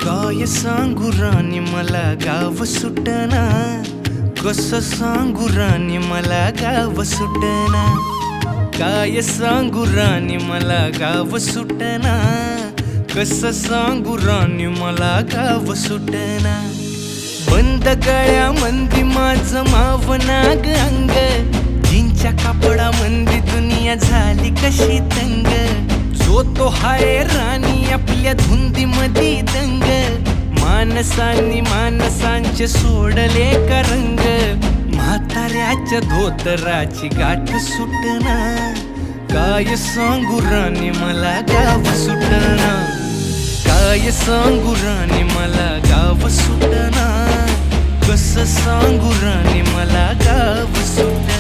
काय सांगू राणी मला गाव सुटना, कसं सांगू राणी मला गाव सुटना. काय सांगू राणी मला गाव सुटना, कसं सांगू राणी मला गाव सुटना. बंद गळ्यामंदी माझं मावनाग अंग, जीनच्या कापडामंदी दुनिया झाली कशी तंग. जो तो हाय राणी आपल्या धुंदीमधी दंग, माणसांनी माणसांचे सोडले का रंग. म्हाताऱ्याच्या धोतराची गाठ सुटना, काय सांगू राणी मला गाव सुटना. काय सांगू राणी मला गाव सुटना, कसं सांगू राणी मला गाव सुटना.